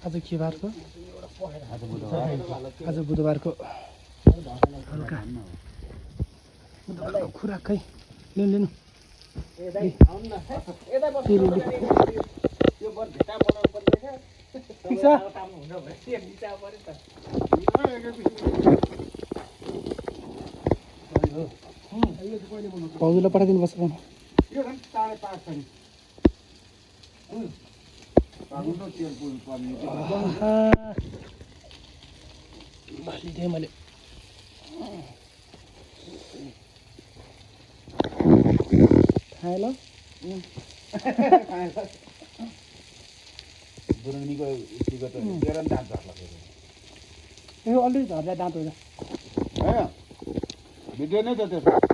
आज के बारको आज बुधबारको हल्का बुधबारको खुराक खै लिनु लिनु भाउजूलाई पठाइदिनु पर्छ भने लिदिएँ मैले खाएँ ल अलरेडी झर्दा दाँत होइन भिडियो नै त त्यसो